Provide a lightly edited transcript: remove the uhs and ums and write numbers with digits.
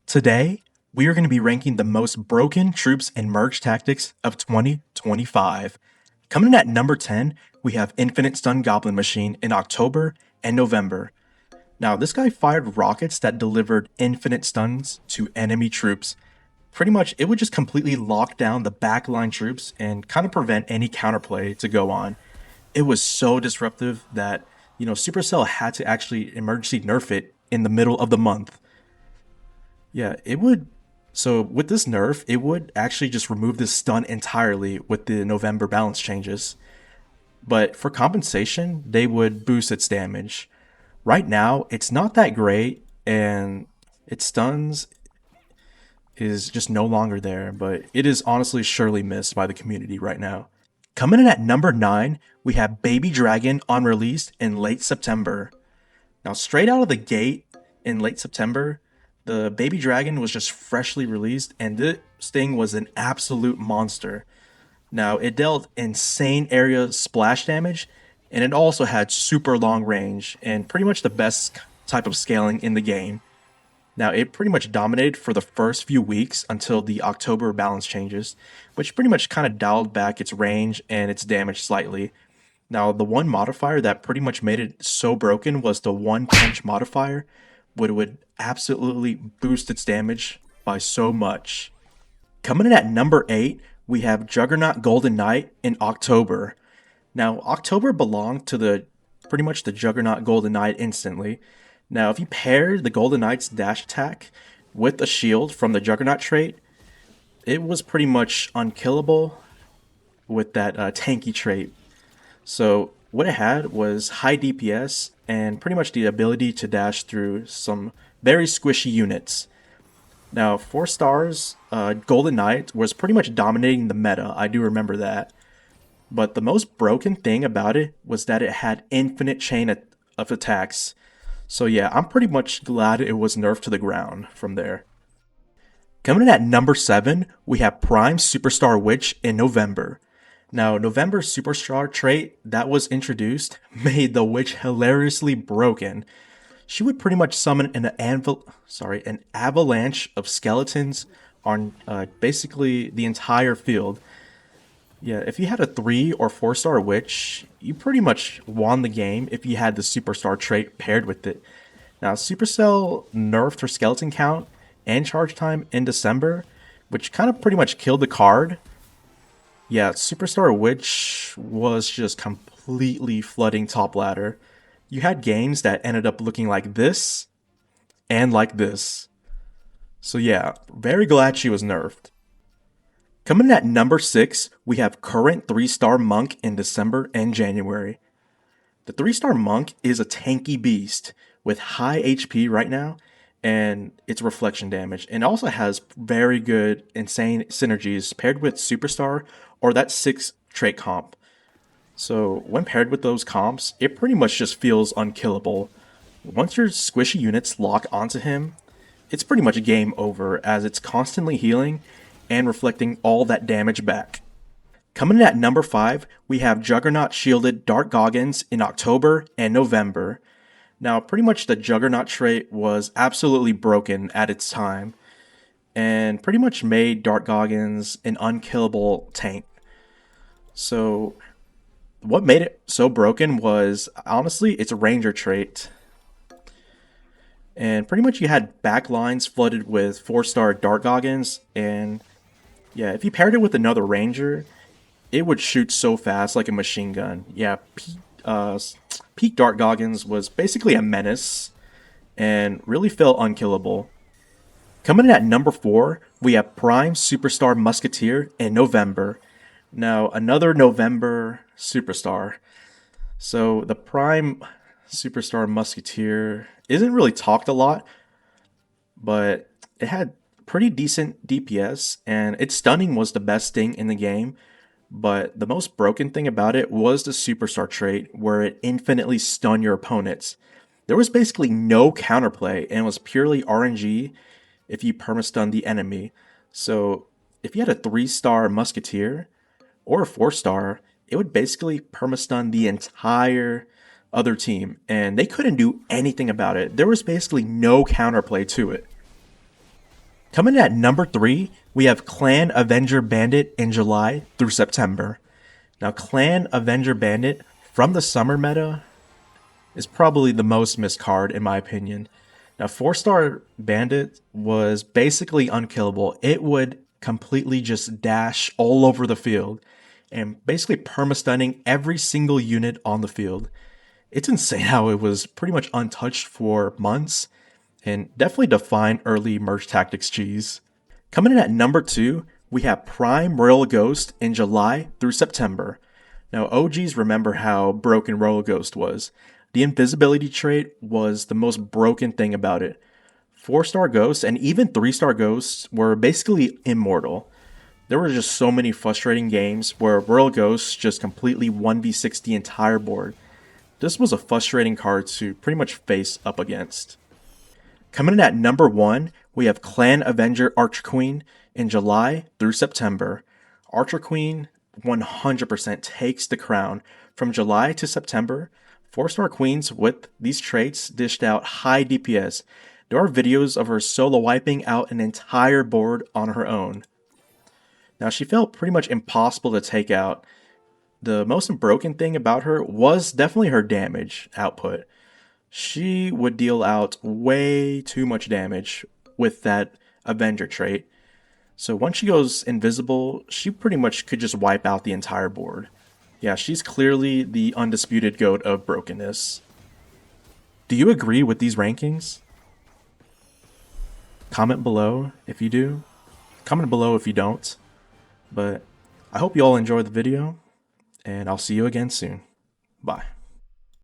Today, we are going to be ranking the most broken troops and merge tactics of 2025. Coming in at number 10, we have Infinite Stun Goblin Machine in October and November. Now, this guy fired rockets that delivered infinite stuns to enemy troops. Pretty much, it would just completely lock down the backline troops and kind of prevent any counterplay to go on. It was so disruptive that, Supercell had to actually emergency nerf it in the middle of the month. Yeah, it would. So with this nerf, it would actually just remove this stun entirely with the November balance changes. But for compensation, they would boost its damage. Right now, it's not that great, and its stuns is just no longer there, but it is honestly surely missed by the community right now. Coming in at number 9, we have Baby Dragon on release in late September. Now, straight out of the gate in late September, the Baby Dragon was just freshly released, and this thing was an absolute monster. Now, it dealt insane area splash damage, and it also had super long range, and pretty much the best type of scaling in the game. Now, it pretty much dominated for the first few weeks until the October balance changes, which pretty much kind of dialed back its range and its damage slightly. Now, the one modifier that pretty much made it so broken was the one punch modifier, which would absolutely boost its damage by so much. Coming in at number 8, we have Juggernaut Golden Knight in October. Now, October belonged to the pretty much the Juggernaut Golden Knight instantly. Now, if you pair the Golden Knight's dash attack with a shield from the Juggernaut trait, it was pretty much unkillable with that tanky trait. So what it had was high DPS and pretty much the ability to dash through some very squishy units. Now, 4 stars, Golden Knight was pretty much dominating the meta. I do remember that. But the most broken thing about it was that it had infinite chain of attacks. So yeah, I'm pretty much glad it was nerfed to the ground from there. Coming in at number 7, we have Prime Superstar Witch in November. Now, November's Superstar trait that was introduced made the witch hilariously broken. She would pretty much summon an avalanche of skeletons on basically the entire field. Yeah, if you had a 3 or 4-star witch, you pretty much won the game if you had the Superstar trait paired with it. Now, Supercell nerfed her skeleton count and charge time in December, which kind of pretty much killed the card. Yeah, Superstar Witch was just completely flooding top ladder. You had games that ended up looking like this and like this. So yeah, very glad she was nerfed. Coming in at number 6, we have current 3-star Monk in December and January. The 3-star Monk is a tanky beast with high HP right now and its reflection damage, and also has very good insane synergies paired with Superstar or that 6 trait comp. So when paired with those comps, it pretty much just feels unkillable. Once your squishy units lock onto him, it's pretty much game over as it's constantly healing and reflecting all that damage back. Coming in at number 5, we have Juggernaut Shielded Dark Goggins in October and November. Now, pretty much the Juggernaut trait was absolutely broken at its time, and pretty much made Dark Goggins an unkillable tank. So, what made it so broken was honestly its Ranger trait. And pretty much you had backlines flooded with 4-star Dark Goggins, and yeah, if you paired it with another Ranger, it would shoot so fast like a machine gun. Yeah, Peak Dark Goggins was basically a menace and really felt unkillable. Coming in at number 4, we have Prime Superstar Musketeer in November. Now, another November Superstar. So, the Prime Superstar Musketeer isn't really talked a lot, but it had pretty decent DPS, and its stunning was the best thing in the game. But the most broken thing about it was the Superstar trait, where it infinitely stunned your opponents. There was basically no counterplay, and it was purely RNG if you permastun the enemy. So if you had a 3-star Musketeer or a 4-star, it would basically permastun the entire other team, and they couldn't do anything about it. There was basically no counterplay to it. Coming in at number 3, we have Clan Avenger Bandit in July through September. Now, Clan Avenger Bandit from the summer meta is probably the most missed card in my opinion. Now, 4-star Bandit was basically unkillable. It would completely just dash all over the field and basically perma-stunning every single unit on the field. It's insane how it was pretty much untouched for months and definitely defined early merge tactics cheese. Coming in at number 2, we have Prime Royal Ghost in July through September. Now, OGs remember how broken Royal Ghost was. The invisibility trait was the most broken thing about it. 4-star ghosts and even 3-star ghosts were basically immortal. There were just so many frustrating games where Royal Ghosts just completely 1v6 the entire board. This was a frustrating card to pretty much face up against. Coming in at number 1, we have Clan Avenger Archer Queen in July through September. Archer Queen 100% takes the crown. From July to September, 4-star queens with these traits dished out high DPS. There are videos of her solo wiping out an entire board on her own. Now, she felt pretty much impossible to take out. The most broken thing about her was definitely her damage output. She would deal out way too much damage with that Avenger trait. So once she goes invisible, she pretty much could just wipe out the entire board. Yeah, she's clearly the undisputed GOAT of brokenness. Do you agree with these rankings? Comment below if you do. Comment below if you don't. But I hope you all enjoyed the video, and I'll see you again soon. Bye.